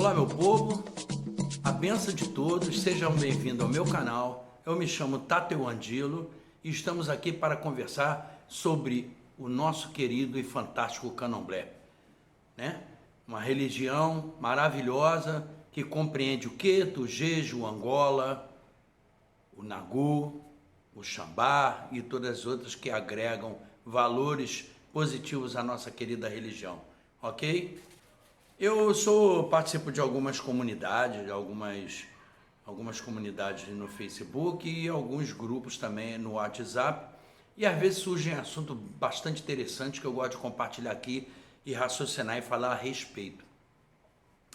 Olá, meu povo, a benção de todos, sejam bem-vindos ao meu canal. Eu me chamo Tateu Andilo e estamos aqui para conversar sobre o nosso querido e fantástico Candomblé, né? Uma religião maravilhosa que compreende o Queto, o Jeje, o Angola, o Nagô, o Xambá e todas as outras que agregam valores positivos à nossa querida religião, ok? Eu participo de algumas comunidades, algumas comunidades no Facebook e alguns grupos também no WhatsApp. E às vezes surgem assuntos bastante interessantes que eu gosto de compartilhar aqui e raciocinar e falar a respeito.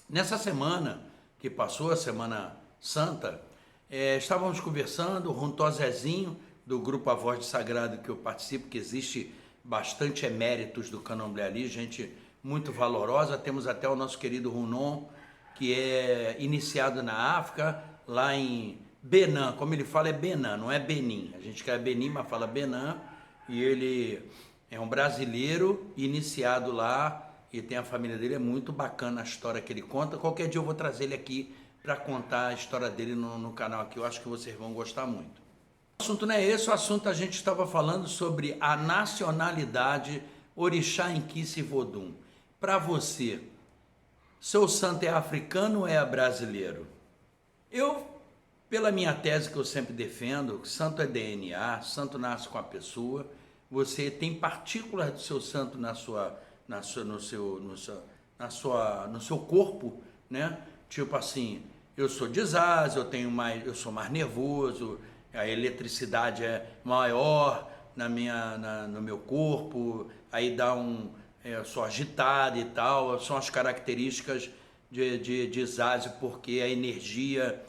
Nessa semana que passou, a Semana Santa, estávamos conversando junto ao Zezinho, do grupo A Voz do Sagrado que eu participo, que existe bastante eméritos do Candomblé ali, gente muito valorosa. Temos até o nosso querido Runon, que é iniciado na África, lá em Benin. Como ele fala, é Benin, não é Benin. A gente quer Benin, mas fala Benin. E ele é um brasileiro iniciado lá e tem a família dele. É muito bacana a história que ele conta. Qualquer dia eu vou trazer ele aqui para contar a história dele no canal aqui. Eu acho que vocês vão gostar muito. O assunto não é esse, o assunto a gente estava falando sobre a nacionalidade Orixá, Inquice e Vodum. Para você, seu santo é africano ou é brasileiro? Eu, pela minha tese que eu sempre defendo, santo é DNA, santo nasce com a pessoa, você tem partículas do seu santo no seu corpo, né? Tipo assim, eu sou desase, eu sou mais nervoso, a eletricidade é maior no meu corpo, aí dá eu sou agitado e tal. São as características de Zazi, porque a energia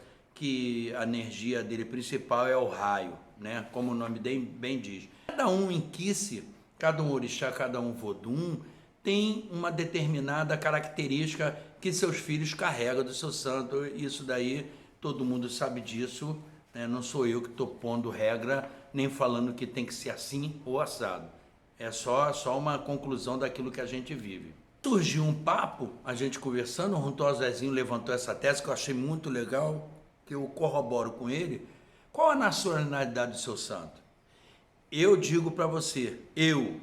dele principal é o raio, né? Como o nome bem diz. Cada um Inquice, cada um orixá, cada um Vodum tem uma determinada característica que seus filhos carregam do seu santo. Isso daí todo mundo sabe disso, né? Não sou eu que estou pondo regra nem falando que tem que ser assim ou assado. É só uma conclusão daquilo que a gente vive. Surgiu um papo, a gente conversando, o Ronto Zezinho levantou essa tese que eu achei muito legal, que eu corroboro com ele. Qual a nacionalidade do seu santo? Eu digo para você, eu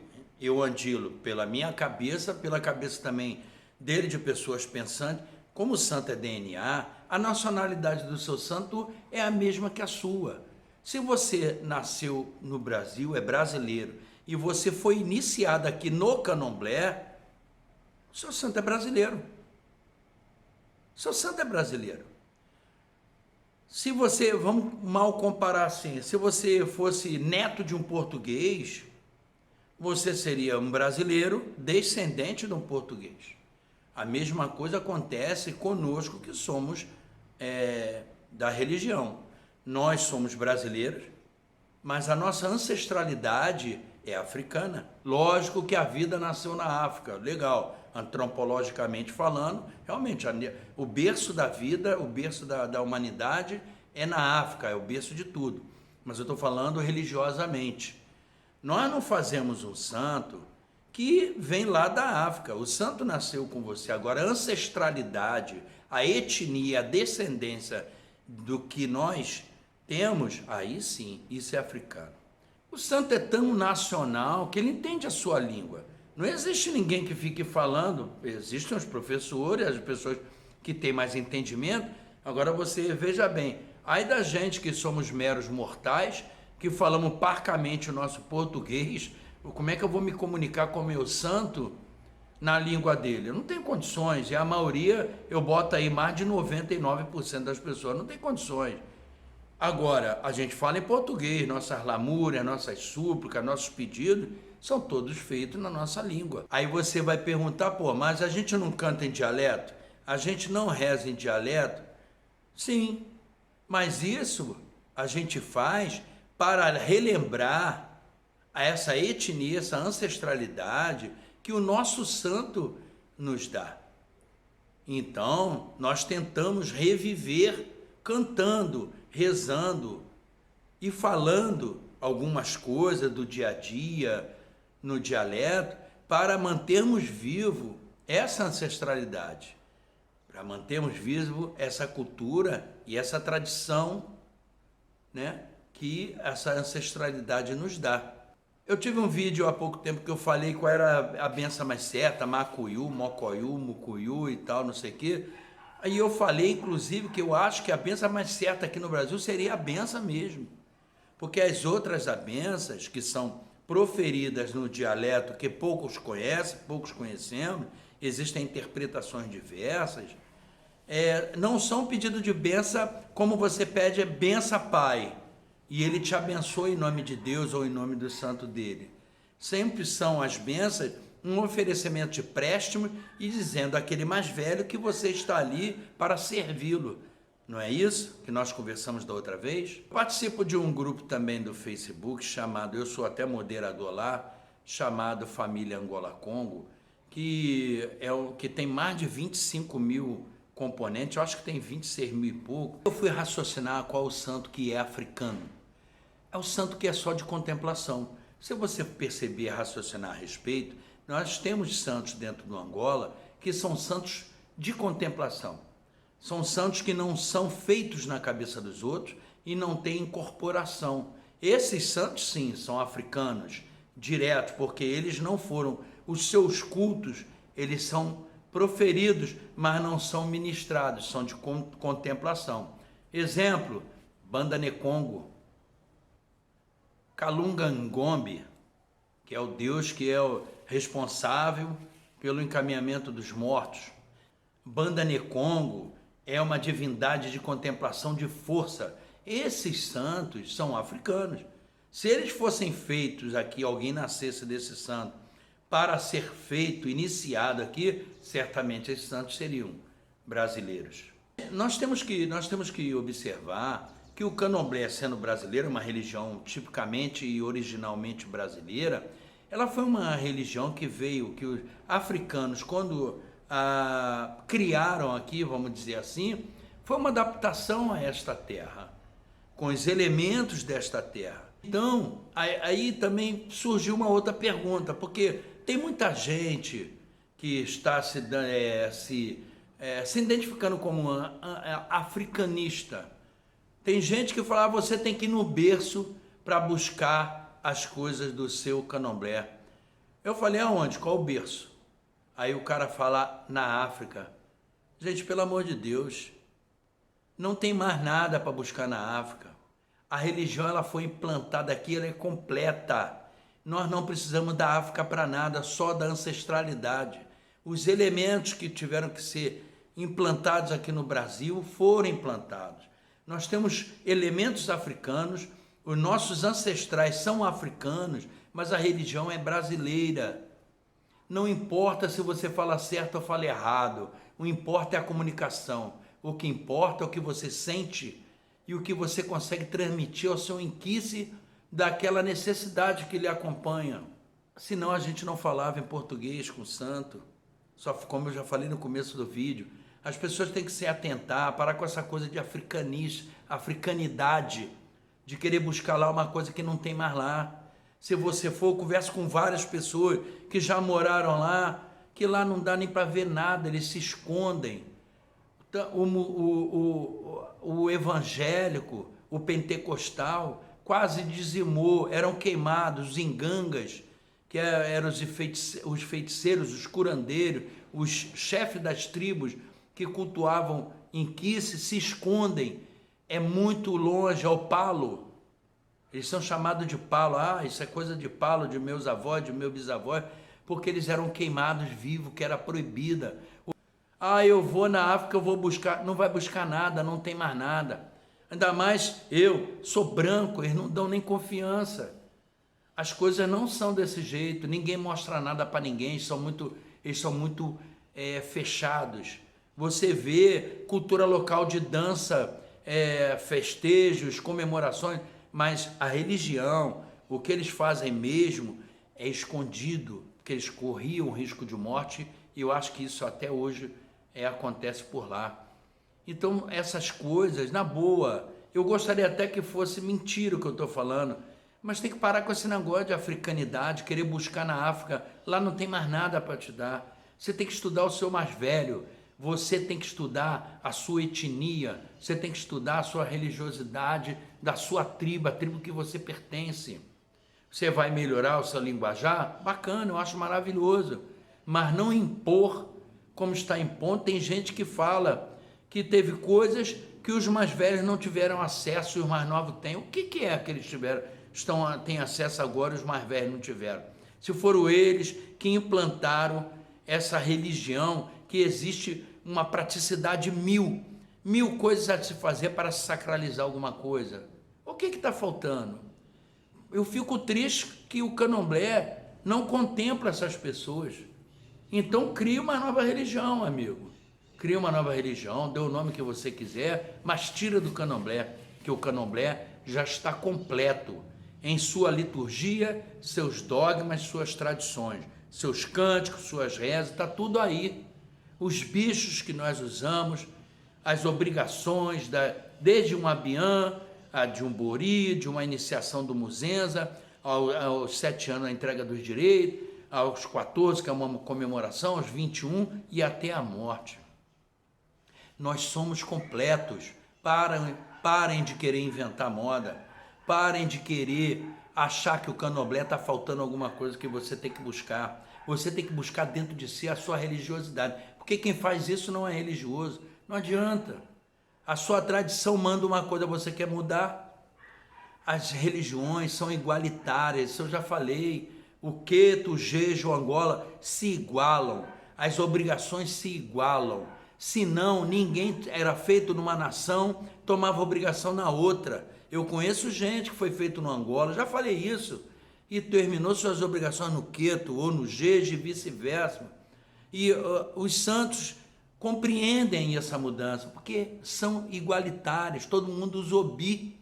Andilo, pela minha cabeça, pela cabeça também dele, de pessoas pensantes, como o santo é DNA, a nacionalidade do seu santo é a mesma que a sua. Se você nasceu no Brasil, é brasileiro, e você foi iniciado aqui no Candomblé, o seu santo é brasileiro. O seu santo é brasileiro. Se você, vamos mal comparar assim, se você fosse neto de um português, você seria um brasileiro descendente de um português. A mesma coisa acontece conosco que somos da religião. Nós somos brasileiros, mas a nossa ancestralidade é africana. Lógico que a vida nasceu na África, legal, antropologicamente falando, realmente, o berço da vida, o berço da humanidade é na África, é o berço de tudo. Mas eu estou falando religiosamente. Nós não fazemos um santo que vem lá da África. O santo nasceu com você. Agora, a ancestralidade, a etnia, a descendência do que nós temos, aí sim, isso é africano. O santo é tão nacional que ele entende a sua língua. Não existe ninguém que fique falando, existem os professores, as pessoas que têm mais entendimento. Agora você veja bem, aí da gente que somos meros mortais, que falamos parcamente o nosso português, como é que eu vou me comunicar com o meu santo na língua dele? Eu não tenho condições, e a maioria, eu boto aí mais de 99% das pessoas, não tem condições. Agora, a gente fala em português, nossas lamúrias, nossas súplicas, nossos pedidos, são todos feitos na nossa língua. Aí você vai perguntar, pô, mas a gente não canta em dialeto? A gente não reza em dialeto? Sim, mas isso a gente faz para relembrar essa etnia, essa ancestralidade que o nosso santo nos dá. Então, nós tentamos reviver cantando, rezando e falando algumas coisas do dia a dia, no dialeto, para mantermos vivo essa ancestralidade. para mantermos vivo essa cultura e essa tradição, né, que essa ancestralidade nos dá. Eu tive um vídeo há pouco tempo que eu falei qual era a benção mais certa, Macuiú, Mocoiú, Mucuiú e tal, não sei o quê. Aí eu falei, inclusive, que eu acho que a benção mais certa aqui no Brasil seria a benção mesmo. Porque as outras bênçãos que são proferidas no dialeto que poucos conhecem, poucos conhecemos, existem interpretações diversas, não são pedido de benção como você pede benção Pai, e ele te abençoa em nome de Deus ou em nome do santo dele. Sempre são as bênçãos um oferecimento de préstimo e dizendo àquele mais velho que você está ali para servi-lo. Não é isso que nós conversamos da outra vez? Participo de um grupo também do Facebook chamado, eu sou até moderador lá, chamado Família Angola Congo, que tem mais de 25 mil componentes, eu acho que tem 26 mil e pouco. Eu fui raciocinar qual o santo que é africano. É o santo que é só de contemplação. Se você perceber e raciocinar a respeito, nós temos santos dentro do Angola que são santos de contemplação. São santos que não são feitos na cabeça dos outros e não têm incorporação. Esses santos, sim, são africanos, direto, porque eles não foram, os seus cultos, eles são proferidos, mas não são ministrados, são de contemplação. Exemplo, Banda Nekongo, Kalunga Ngombe, que é o Deus que é o responsável pelo encaminhamento dos mortos. Banda Nekongo é uma divindade de contemplação de força. Esses santos são africanos. Se eles fossem feitos aqui, alguém nascesse desse santo, para ser feito, iniciado aqui, certamente esses santos seriam brasileiros. Nós temos que observar que o candomblé, sendo brasileiro, uma religião tipicamente e originalmente brasileira, ela foi uma religião que veio, que os africanos, quando criaram aqui, vamos dizer assim, foi uma adaptação a esta terra, com os elementos desta terra. Então, aí também surgiu uma outra pergunta, porque tem muita gente que está se identificando como africanista. Tem gente que fala, você tem que ir no berço para buscar as coisas do seu candomblé. Eu falei, aonde? Qual o berço? Aí o cara fala, na África. Gente, pelo amor de Deus, não tem mais nada para buscar na África. A religião ela foi implantada aqui, ela é completa. Nós não precisamos da África para nada, só da ancestralidade. Os elementos que tiveram que ser implantados aqui no Brasil foram implantados. Nós temos elementos africanos, os nossos ancestrais são africanos, mas a religião é brasileira. Não importa se você fala certo ou fala errado, o que importa é a comunicação. O que importa é o que você sente e o que você consegue transmitir ao seu inquice daquela necessidade que lhe acompanha. Senão a gente não falava em português com o santo. Só como eu já falei no começo do vídeo, as pessoas têm que se atentar, parar com essa coisa de africanidade, de querer buscar lá uma coisa que não tem mais lá. Se você for, converse com várias pessoas que já moraram lá, que lá não dá nem para ver nada, eles se escondem. O evangélico, o pentecostal, quase dizimou, eram queimados, os engangas, que eram os feiticeiros, os curandeiros, os chefes das tribos que cultuavam inquice, se escondem. É muito longe, ao palo. Eles são chamados de palo. Isso é coisa de palo, de meus avós, de meus bisavós, porque eles eram queimados vivos, que era proibida. Eu vou na África, eu vou buscar. Não vai buscar nada, não tem mais nada. Ainda mais eu, sou branco, eles não dão nem confiança. As coisas não são desse jeito, ninguém mostra nada para ninguém, eles são muito fechados. Você vê cultura local de dança, festejos, comemorações, mas a religião, o que eles fazem mesmo é escondido, porque eles corriam risco de morte, e eu acho que isso até hoje acontece por lá. Então, essas coisas, na boa, eu gostaria até que fosse mentira o que eu estou falando, mas tem que parar com esse negócio de africanidade, querer buscar na África, lá não tem mais nada para te dar. Você tem que estudar o seu mais velho, Você tem que estudar a sua etnia, você tem que estudar a sua religiosidade da sua tribo, a tribo que você pertence. Você vai melhorar o seu linguajar? Bacana, eu acho maravilhoso. Mas não impor como está impondo. Tem gente que fala que teve coisas que os mais velhos não tiveram acesso e os mais novos têm. O que é que eles têm acesso agora e os mais velhos não tiveram? Se foram eles que implantaram essa religião, que existe uma praticidade mil coisas a se fazer para se sacralizar alguma coisa. O que está faltando? Eu fico triste que o candomblé não contempla essas pessoas. Então cria uma nova religião, amigo. Cria uma nova religião, dê o nome que você quiser, mas tira do candomblé, que o candomblé já está completo em sua liturgia, seus dogmas, suas tradições, seus cânticos, suas rezas, está tudo aí. Os bichos que nós usamos, as obrigações, desde um abiã, de um bori, de uma iniciação do muzenza, aos 7 anos a entrega dos direitos, aos 14, que é uma comemoração, aos 21 e até a morte. Nós somos completos. Parem de querer inventar moda. Parem de querer achar que o candomblé está faltando alguma coisa que você tem que buscar. Você tem que buscar dentro de si a sua religiosidade. Porque quem faz isso não é religioso. Não adianta. A sua tradição manda uma coisa, você quer mudar. As religiões são igualitárias, isso eu já falei. O Queto, o Jeje, o Angola se igualam. As obrigações se igualam. Senão, ninguém era feito numa nação, tomava obrigação na outra. Eu conheço gente que foi feito no Angola, já falei isso, e terminou suas obrigações no Queto ou no Jeje e vice-versa. E os santos compreendem essa mudança, porque são igualitários, todo mundo usa obi.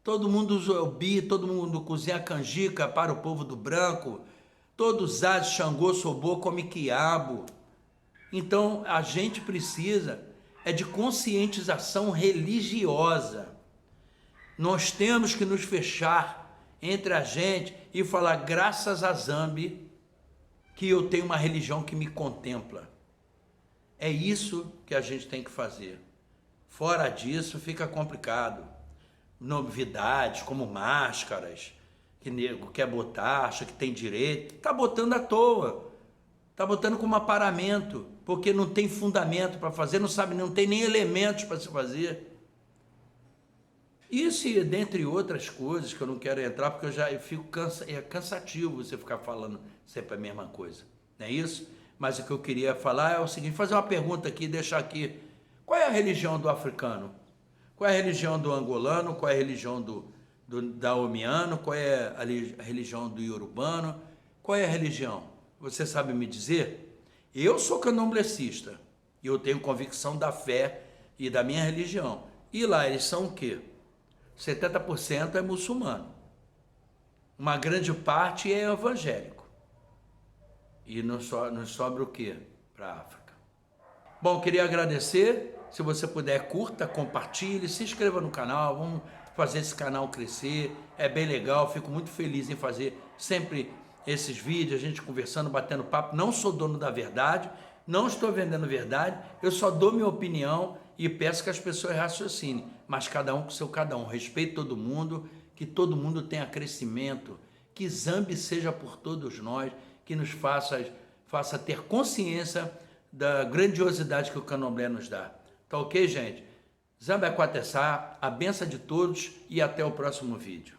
Todo mundo usa obi, todo mundo cozinha canjica para o povo do branco, todos usam Xangô, Sobô, come quiabo. Então, a gente precisa de conscientização religiosa. Nós temos que nos fechar entre a gente e falar, graças a Zambi, que eu tenho uma religião que me contempla. É isso que a gente tem que fazer. Fora disso, fica complicado. Novidades como máscaras, que nego quer botar, acha que tem direito, está botando à toa. Está botando como aparamento, porque não tem fundamento para fazer, não sabe, não tem nem elementos para se fazer. Isso e dentre outras coisas que eu não quero entrar, porque eu fico cansativo você ficar falando sempre a mesma coisa, não é isso? Mas o que eu queria falar é o seguinte, fazer uma pergunta aqui, deixar aqui, qual é a religião do africano? Qual é a religião do angolano? Qual é a religião do daomiano? Qual é a religião do iorubano? Qual é a religião? Você sabe me dizer? Eu sou candomblecista e eu tenho convicção da fé e da minha religião. E lá eles são o quê? 70% é muçulmano. Uma grande parte é evangélico. E nos sobra o quê para a África? Bom, queria agradecer. Se você puder, curta, compartilhe, se inscreva no canal. Vamos fazer esse canal crescer. É bem legal, fico muito feliz em fazer sempre esses vídeos, a gente conversando, batendo papo. Não sou dono da verdade, não estou vendendo verdade, eu só dou minha opinião e peço que as pessoas raciocinem, mas cada um com seu cada um. Respeito todo mundo, que todo mundo tenha crescimento, que Zambi seja por todos nós, que nos faça ter consciência da grandiosidade que o candomblé nos dá. Tá ok, gente? Zambi Akwatessá, a benção de todos e até o próximo vídeo.